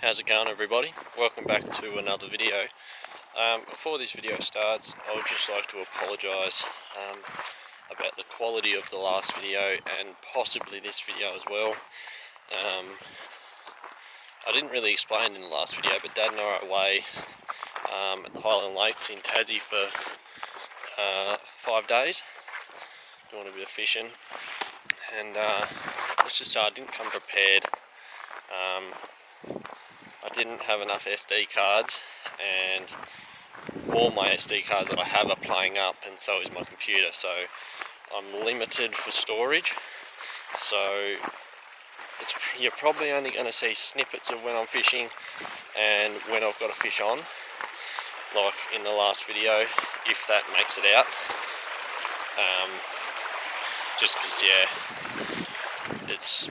How's it going, everybody? Welcome back to another video. Before this video starts, I would just like to apologise about the quality of the last video and possibly this video as well. I didn't really explain in the last video, but Dad and I are away at the Highland Lakes in Tassie for 5 days doing a bit of fishing, and let's just say I didn't come prepared. I didn't have enough SD cards, and all my SD cards that I have are playing up, and so is my computer, so I'm limited for storage. So you're probably only going to see snippets of when I'm fishing and when I've got a fish on, like in the last video, if that makes it out. Just because,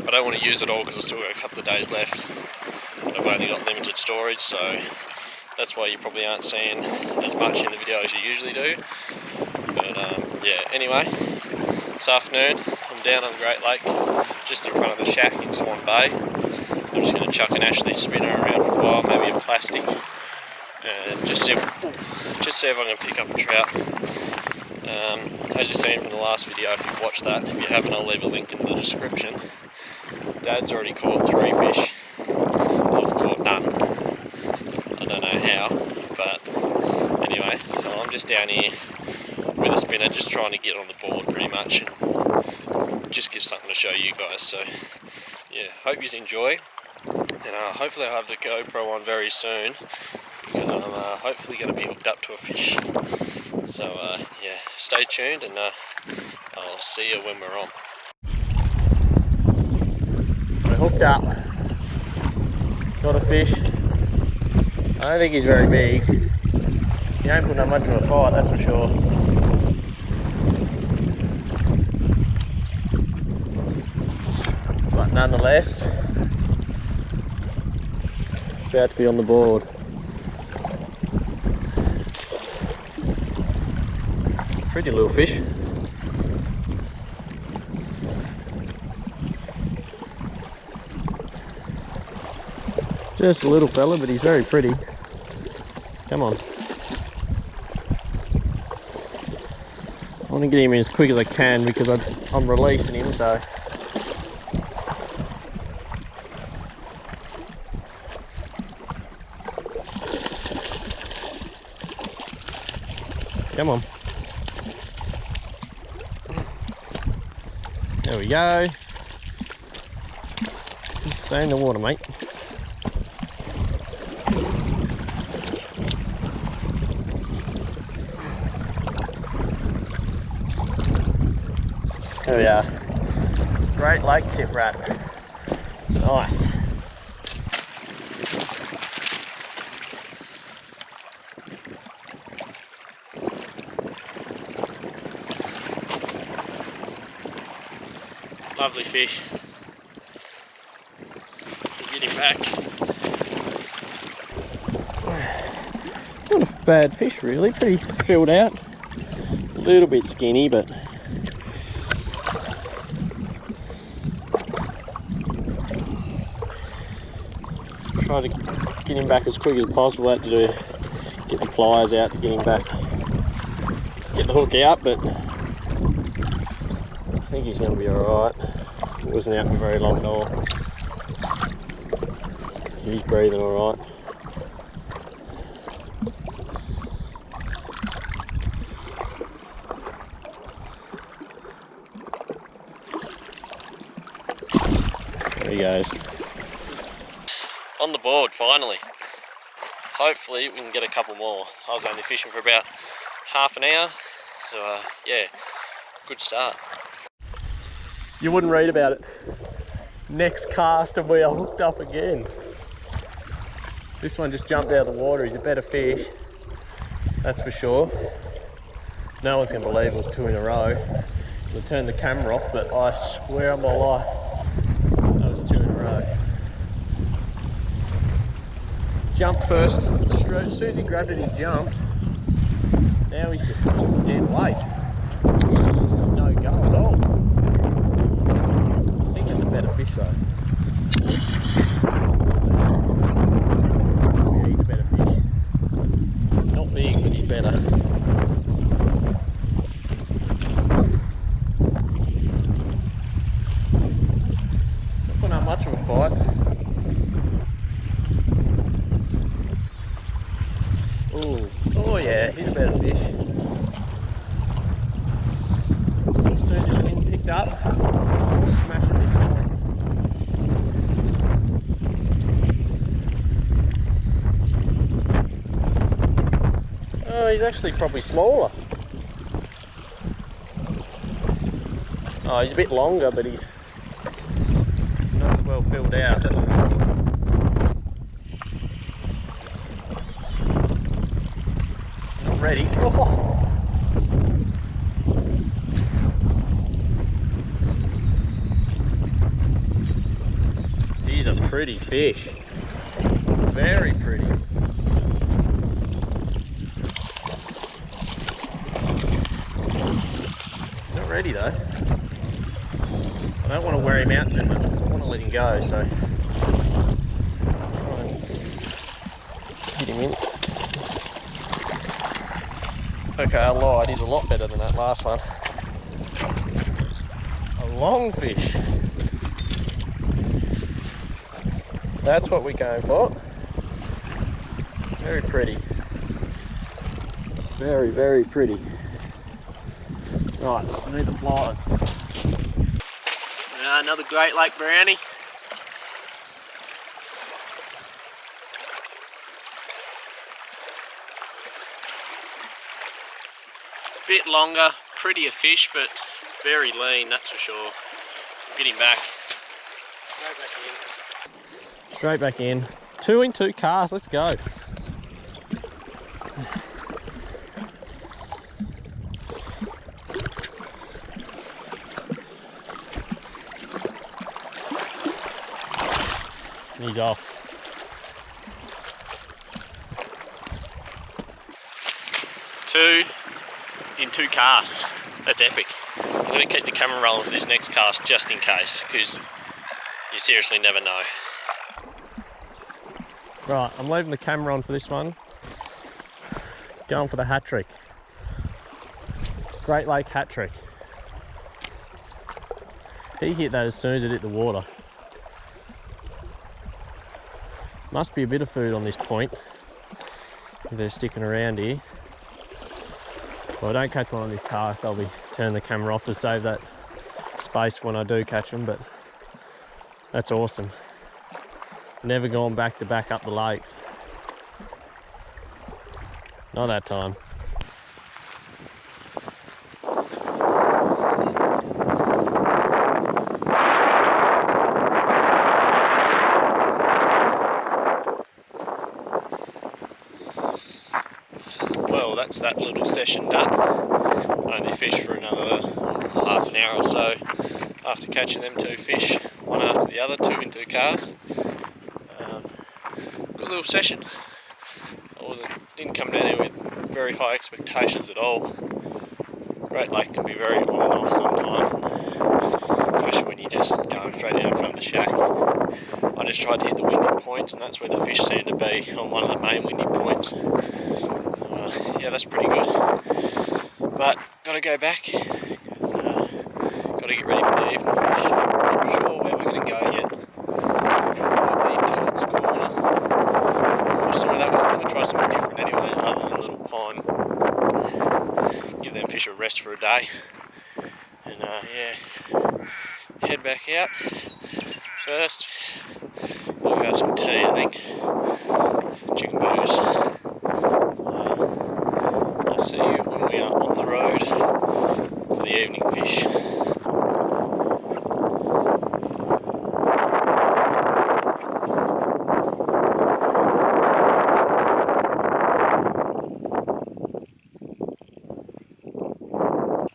I don't want to use it all because I've still got a couple of days left. I've only got limited storage, so that's why you probably aren't seeing as much in the video as you usually do. But anyway, this afternoon I'm down on the Great Lake, just in front of the shack in Swan Bay. I'm just going to chuck an Ashley spinner around for a while, maybe a plastic, and just see if I can pick up a trout. As you've seen from the last video, if you've watched that, if you haven't, I'll leave a link in the description. Dad's already caught 3 fish. I've caught none. I don't know how, but anyway, so I'm just down here with a spinner, just trying to get on the board pretty much, and just give something to show you guys. So yeah, hope you enjoy, and hopefully I'll have the GoPro on very soon, because I'm hopefully going to be hooked up to a fish. So yeah, stay tuned, and I'll see you when we're on. We're hooked up. Got a fish. I don't think he's very big. He ain't putting up much of a fight, that's for sure. But nonetheless, about to be on the board. Pretty little fish. Just a little fella, but he's very pretty. Come on. I want to get him in as quick as I can because I'm releasing him, so. Come on. There we go. Just stay in the water, mate. There we are. Great Lake tip rat. Nice. Lovely fish. Get him back. Not a bad fish really, pretty filled out. A little bit skinny, but try to get him back as quick as possible. I had to get the pliers out to get him back, get the hook out, but I think he's going to be alright. He wasn't out for very long at all. He's breathing alright. There he goes. On the board, finally. Hopefully we can get a couple more. I was only fishing for about half an hour, so yeah, good start. You wouldn't read about it. Next cast and we are hooked up again. This one just jumped out of the water. He's a better fish, that's for sure. No one's going to believe it was 2 in a row. I turned the camera off, but I swear on my life that was 2 in a row. Jumped first, as soon as he grabbed it, he jumped. Now he's just dead weight. He's got no go at all. I think that's a better fish though. Ooh. Oh yeah, he's a better fish. As soon as this wind picked up, smashing this point. Oh, he's actually probably smaller. Oh, he's a bit longer, but he's not as well filled out, that's for sure. Not ready. Oh. He's a pretty fish. Very pretty. Not ready though. I don't want to wear him out too much because I want to let him go, so I'll try and hit him in. Okay, I lied, he's a lot better than that last one. A long fish. That's what we're going for. Very pretty. Very, very pretty. Right, I need the pliers. Another Great Lake brownie. Bit longer, prettier fish, but very lean, that's for sure. We'll get him back. Straight back in. Straight back in. 2 in 2 casts, let's go. He's off. 2 in 2 casts. That's epic. I'm going to keep the camera rolling for this next cast just in case, because you seriously never know. Right, I'm leaving the camera on for this one. Going for the hat trick. Great Lake hat trick. He hit that as soon as it hit the water. Must be a bit of food on this point if they're sticking around here. Well, I don't catch one on this cast, I'll be turning the camera off to save that space when I do catch them, but that's awesome. Never gone back to back up the lakes. Not that time. Well, that's that little session done. Only fished for another half an hour or so after catching them 2 fish, one after the other, 2 in 2 casts. Good little session. Didn't come down here with very high expectations at all. Great Lake can be very on and off sometimes, especially when you just go straight down in front of the shack. I just tried to hit the windy points, and that's where the fish seem to be, on one of the main windy points. So, yeah, that's pretty good. But got to go back, because got to get ready for the evening fish. I'm not sure where we're going to go yet. Probably Todd's Corner. Some of that, we're going to try something different anyway, other than Little Pine. Give them fish a rest for a day. And yeah, head back out. First, we'll go have some tea, I think. Chicken booze. I'll see you when we are on the road for the evening fish.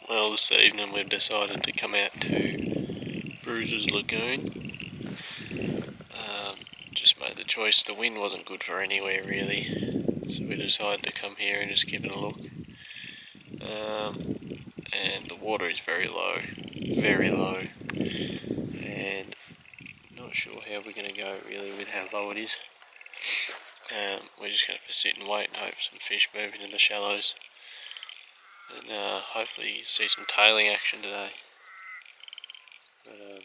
Well, this evening we've decided to come out to Bruisers Lagoon. Just made the choice, the wind wasn't good for anywhere really, so we decided to come here and just give it a look. And the water is very low, and not sure how we're going to go really with how low it is. We're just going to sit and wait and hope some fish move into the shallows, and hopefully see some tailing action today. But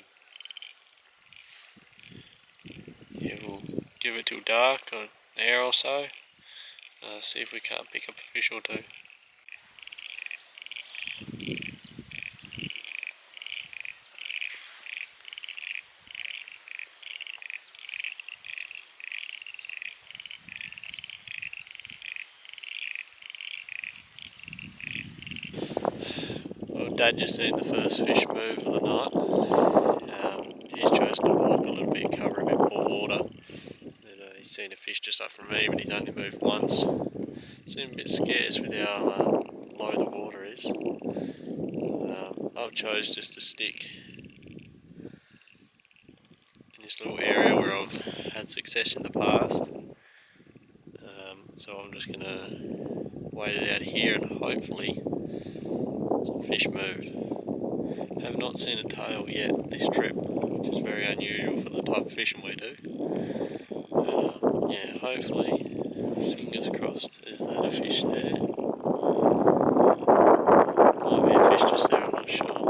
yeah, we'll give it till dark, or an hour or so, See if we can't pick up a fish or two. Well, Dad just seen the first fish move of the night. He's chosen to walk a little bit, cover a bit more water. And, he's seen a fish just up from me, but he's only moved once. Seemed a bit scarce with how low the water is. I've chose just to stick in this little area where I've had success in the past. So I'm just going to wait it out here and hopefully some fish move. I have not seen a tail yet this trip, which is very unusual for the type of fishing we do. Yeah, hopefully, fingers crossed, is that a fish there? Might be a fish just there, I'm not sure.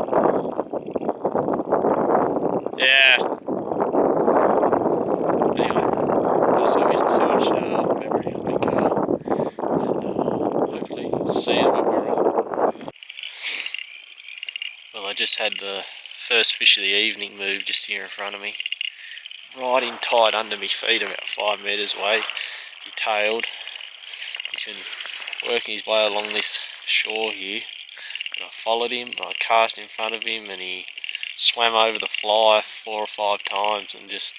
Yeah! Anyway, just hope he doesn't so much memory on my car, and hopefully sees what we're on. Well, I just had the first fish of the evening move just here in front of me. Right in tight under my feet, about 5 metres away. He tailed. He's been working his way along this shore here. And I followed him, I cast in front of him, and he swam over the fly 4 or 5 times and just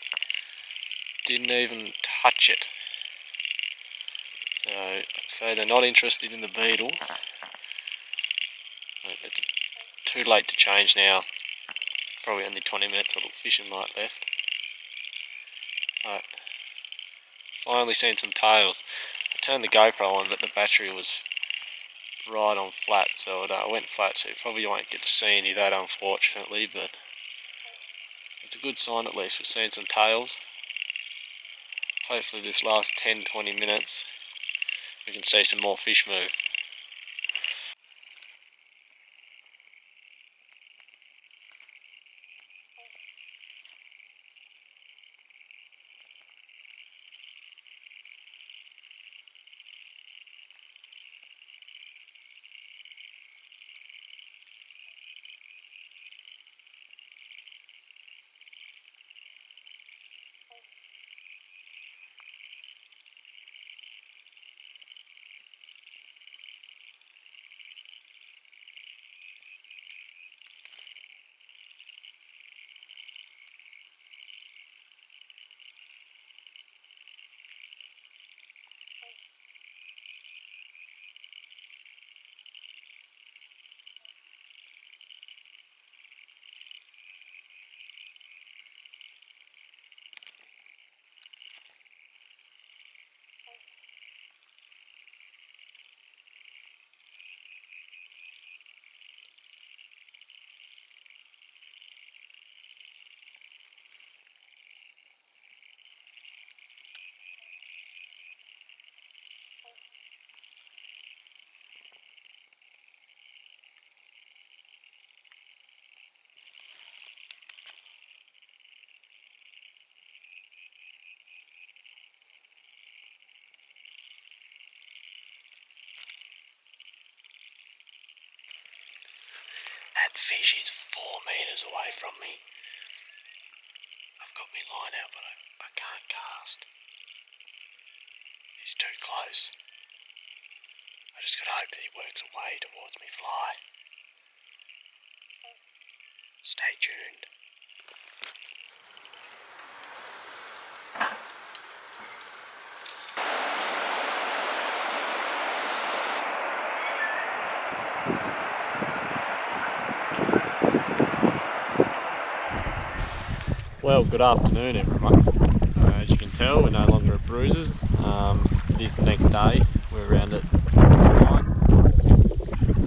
didn't even touch it. So I'd say they're not interested in the beetle. It's too late to change now. Probably only 20 minutes of fishing light left. But finally seen some tails. I turned the GoPro on, but the battery was right on flat, so it went flat, so you probably won't get to see any of that, unfortunately, but it's a good sign at least. We've seen some tails. Hopefully this last 10-20 minutes we can see some more fish move. That fish is 4 metres away from me. I've got my line out, but I can't cast. He's too close. I just gotta hope that he works away towards me fly. Stay tuned. Well, good afternoon everyone. As you can tell, we're no longer at Bruisers. It is the next day. We're around at Little Pine.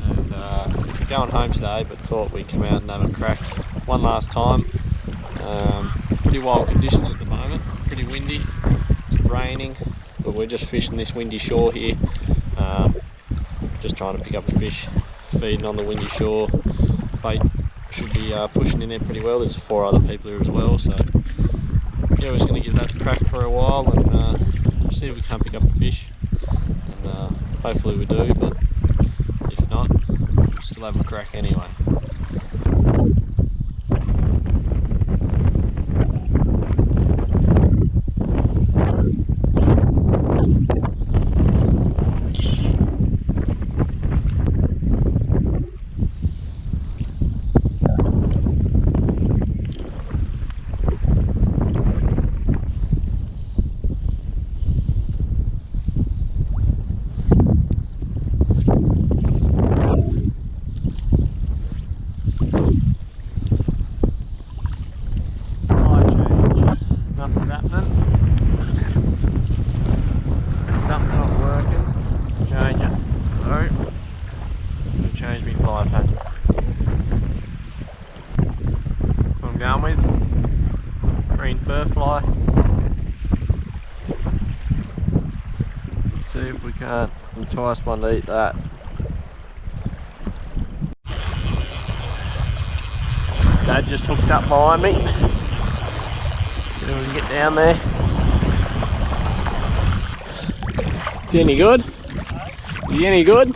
And going home today, but thought we'd come out and have a crack one last time. Pretty wild conditions at the moment, pretty windy, it's raining, but we're just fishing this windy shore here. Just trying to pick up a fish, feeding on the windy shore. Bait should be pushing in there pretty well. There's 4 other people here as well, so yeah, we're just going to give that a crack for a while and see if we can pick up a fish. Hopefully we do, but if not, we'll still have a crack anyway. See if we can't entice one to eat that. Dad just hooked up behind me. See if we can get down there. Is he any good? Is he any good?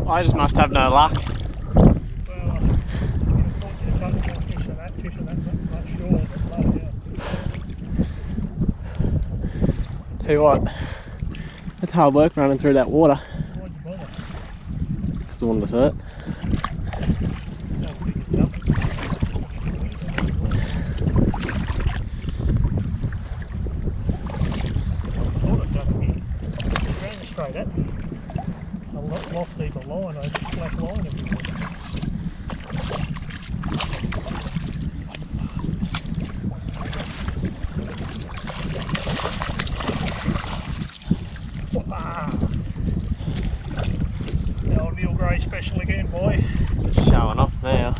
I just must have no luck. Tell you what, it's hard work running through that water. Because I wanted to hurt. I lost either line, I just black line everywhere. The old Neil Gray special again, boy. Showing off now.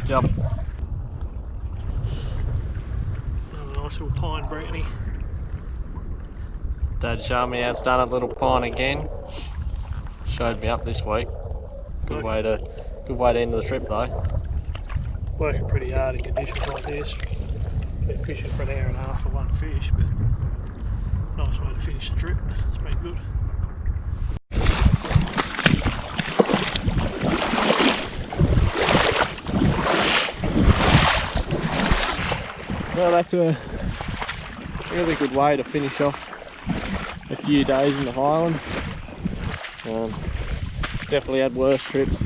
Yep. Nice little pine brownie. Dad showed me how it's done at Little Pine again. Showed me up this week. Good way to end the trip though. Working pretty hard in conditions like this. Been fishing for an hour and a half for one fish, but nice way to finish the trip. It's been good. Well, that's a really good way to finish off a few days in the Highland. Definitely had worse trips.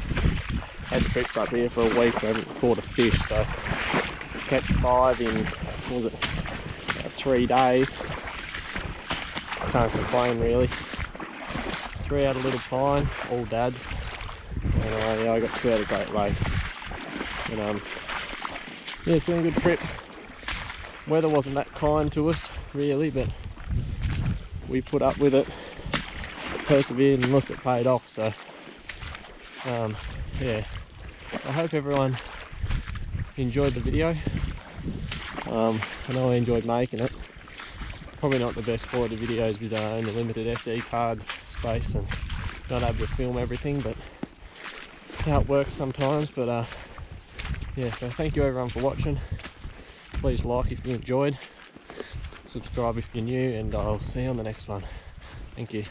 Had trips up here for a week where I haven't caught a fish, so catch 5 in, what was it, about 3 days. Can't complain really. 3 out of Little Pine, all Dad's. And yeah, I got 2 out of Great Lake. And yeah, it's been a good trip. Weather wasn't that kind to us really, but we put up with it, persevered, and look, it paid off. So yeah, I hope everyone enjoyed the video. I know I enjoyed making it. Probably not the best quality videos with only limited SD card space and not able to film everything, but how it works sometimes. But yeah, so thank you everyone for watching. Please like if you enjoyed, subscribe if you're new, and I'll see you on the next one. Thank you.